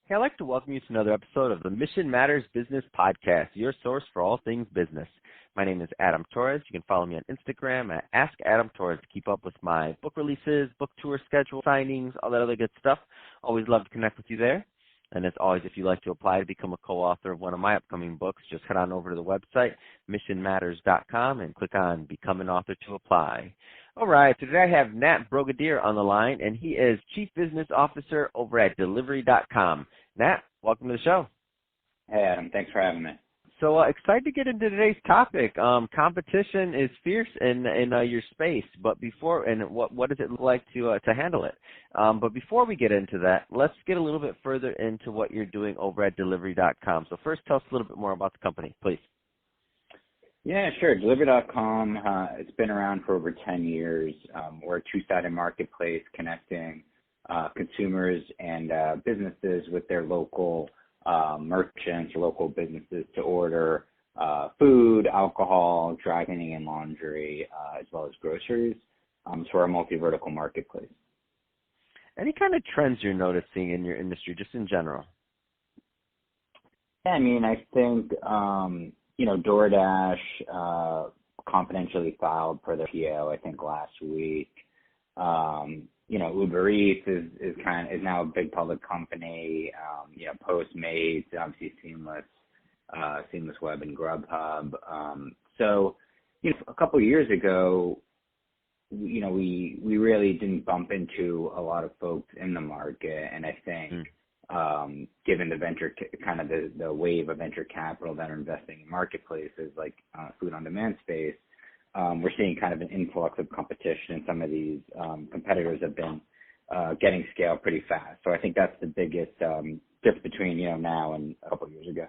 Hey, I'd like to welcome you to another episode of the Mission Matters Business Podcast, your source for all things business. My name is Adam Torres. You can follow me on Instagram at AskAdamTorres to keep up with my book releases, book tour schedule, signings, all that other good stuff. Always love to connect with you there. And as always, if you'd like to apply to become a co-author of one of my upcoming books, just head on over to the website, missionmatters.com, and click on Become an Author to apply. All right, so today I have Nat Brogadir on the line, and he is Chief Business Officer over at Delivery.com. Nat, welcome to the show. Hey, Adam. Thanks for having me. So excited to get into today's topic. Competition is fierce in your space, but before, and what does it look like to handle it? But before we get into that, let's get a little bit further into what you're doing over at Delivery.com. So first, tell us a little bit more about the company, please. Yeah, sure. Delivery.com, it's been around for over 10 years. We're a two-sided marketplace connecting consumers and businesses with their local merchants or local businesses to order food, alcohol, dry cleaning and laundry, as well as groceries. So we're a multi-vertical marketplace. Any kind of trends you're noticing in your industry, just in general? Yeah, I mean, I think, DoorDash confidentially filed for their PO, I think, last week. Uber Eats is now a big public company. Postmates, obviously Seamless Web and Grubhub. A couple of years ago, we really didn't bump into a lot of folks in the market, and I think given the wave of venture capital that are investing in marketplaces like food on demand space, we're seeing kind of an influx of competition, and some of these competitors have been getting scale pretty fast. So I think that's the biggest difference between now and a couple of years ago.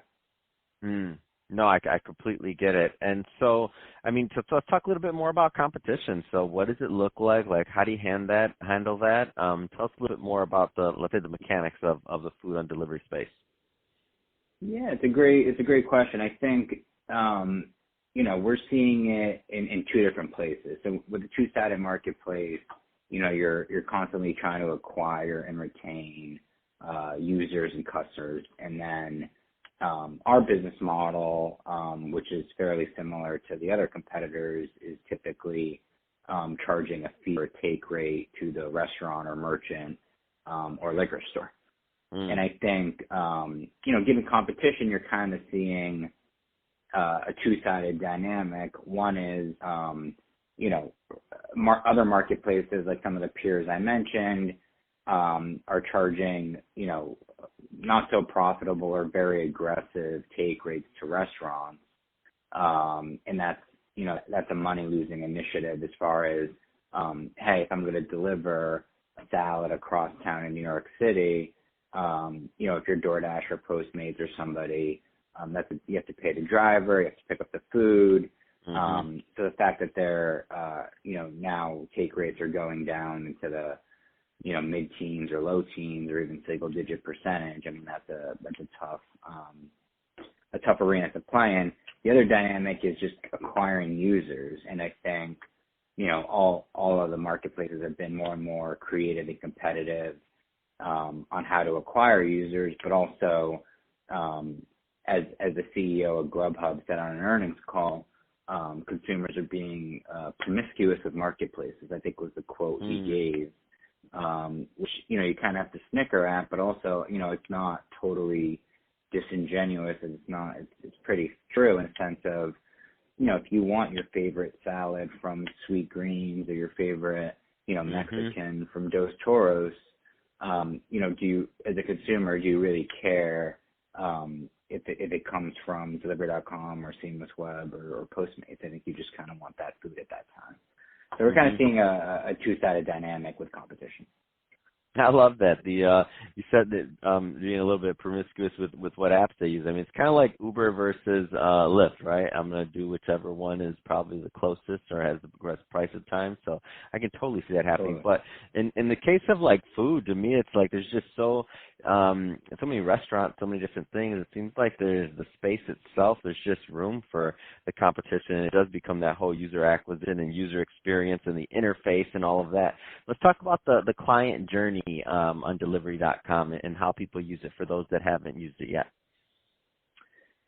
No, I completely get it. And so, I mean, so let's talk a little bit more about competition. So what does it look like? Like, how do you handle that? Tell us a little bit more about the mechanics of the food on delivery space. Yeah, it's a great question. I think, we're seeing it in two different places. So with the two-sided marketplace, you're constantly trying to acquire and retain users and customers. And then our business model, which is fairly similar to the other competitors, is typically charging a fee or take rate to the restaurant or merchant or liquor store. And I think, given competition, you're kind of seeing a two-sided dynamic. One is, other marketplaces, like some of the peers I mentioned, are charging, not so profitable or very aggressive take rates to restaurants. And that's a money-losing initiative as far as, hey, if I'm going to deliver a salad across town in New York City, if you're DoorDash or Postmates or somebody, you have to pay the driver, you have to pick up the food. So the fact that they're, now take rates are going down into the, mid-teens or low teens or even single-digit percentage. I mean, that's a tough arena to play in. The other dynamic is just acquiring users, and I think, all of the marketplaces have been more and more creative and competitive on how to acquire users, but also, as the CEO of Grubhub said on an earnings call, consumers are being promiscuous with marketplaces, I think was the quote he gave, which, you kind of have to snicker at, but also, it's not totally disingenuous, and it's pretty true in a sense of, if you want your favorite salad from Sweet Greens or your favorite, Mexican from Dos Toros, do you, as a consumer, do you really care if it comes from Delivery.com or Seamless Web or Postmates? I think you just kind of want that food at that time. So we're kind of seeing a two-sided dynamic with competition. I love that. You said that being a little bit promiscuous with what apps they use. I mean, it's kind of like Uber versus Lyft, right? I'm going to do whichever one is probably the closest or has the best price at times. So I can totally see that happening. Totally. But in the case of like food, to me, it's like there's just so many restaurants, so many different things. It seems like there's the space itself. There's just room for the competition. It does become that whole user acquisition and user experience and the interface and all of that. Let's talk about the client journey on Delivery.com and how people use it for those that haven't used it yet.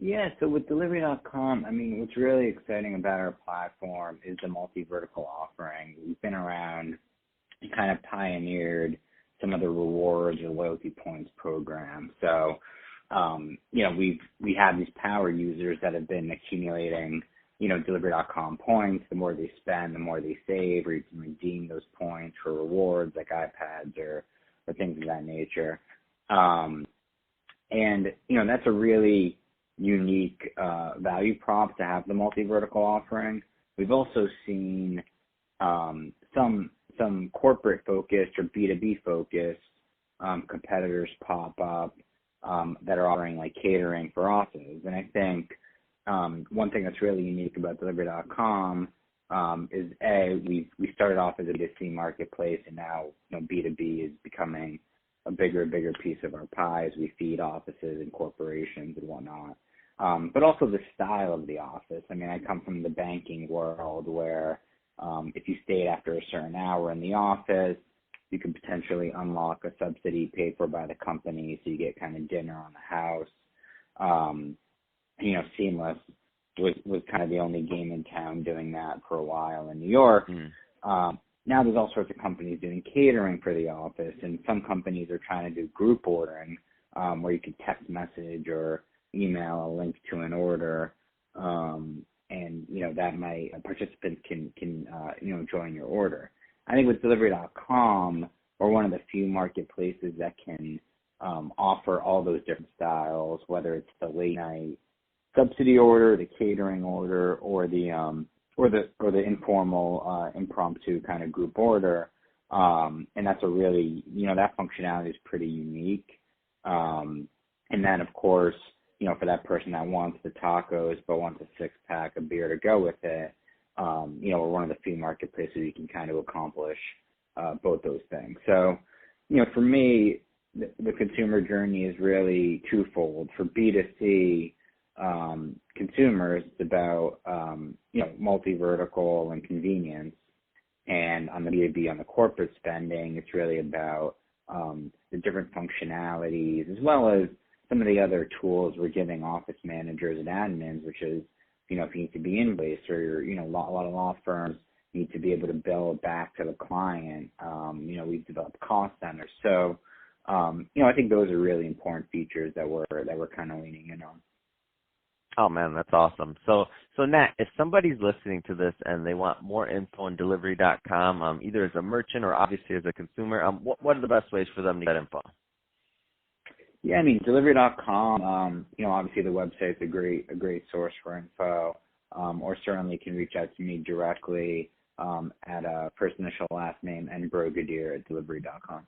Yeah, so with Delivery.com, I mean, what's really exciting about our platform is the multi-vertical offering. We've been around and kind of pioneered some of the rewards or loyalty points programs. So, we have these power users that have been accumulating, Delivery.com points. The more they spend, the more they save, or you can redeem those points for rewards like iPads or things of that nature. That's a really unique value prop to have the multi-vertical offering. We've also seen some corporate focused or B2B focused competitors pop up that are offering like catering for offices. And I think one thing that's really unique about Delivery.com is we started off as a B2C marketplace, and now B2B is becoming a bigger and bigger piece of our pie as we feed offices and corporations and whatnot. But also the style of the office. I mean, I come from the banking world where if you stayed after a certain hour in the office, you could potentially unlock a subsidy paid for by the company, so you get kind of dinner on the house. Seamless was kind of the only game in town doing that for a while in New York. Now there's all sorts of companies doing catering for the office, and some companies are trying to do group ordering where you can text message or email a link to an order, and that might participants can join your order. I think with Delivery.com, we're one of the few marketplaces that can offer all those different styles, whether it's the late night subsidy order, the catering order, or the informal impromptu kind of group order. And that's a really that functionality is pretty unique. And then of course, for that person that wants the tacos but wants a 6-pack of beer to go with it, we're one of the few marketplaces you can kind of accomplish both those things. So, for me, the consumer journey is really twofold. For B2C consumers, it's about multi-vertical and convenience, and on the B2B, on the corporate spending, it's really about the different functionalities as well as some of the other tools we're giving office managers and admins, which is, if you need to be invoiced or a lot of law firms need to be able to bill back to the client. We've developed cost centers. So, I think those are really important features that we're kind of leaning in on. Oh man, that's awesome. So Nat, if somebody's listening to this and they want more info on Delivery.com, either as a merchant or obviously as a consumer, what are the best ways for them to get info? Yeah, I mean, Delivery.com, obviously the website's a great source for info, or certainly can reach out to me directly at first initial last name and Brogadir at Delivery.com.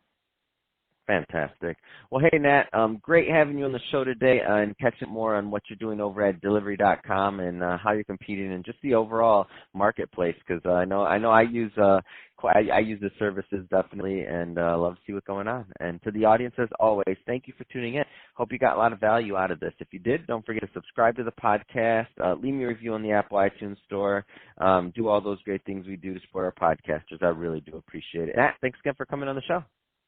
Fantastic. Well, hey, Nat, great having you on the show today and catching more on what you're doing over at Delivery.com and how you're competing and just the overall marketplace, because I know I use the services definitely and love to see what's going on. And to the audience, as always, thank you for tuning in. Hope you got a lot of value out of this. If you did, don't forget to subscribe to the podcast, leave me a review on the Apple iTunes Store, do all those great things we do to support our podcasters. I really do appreciate it. Nat, thanks again for coming on the show.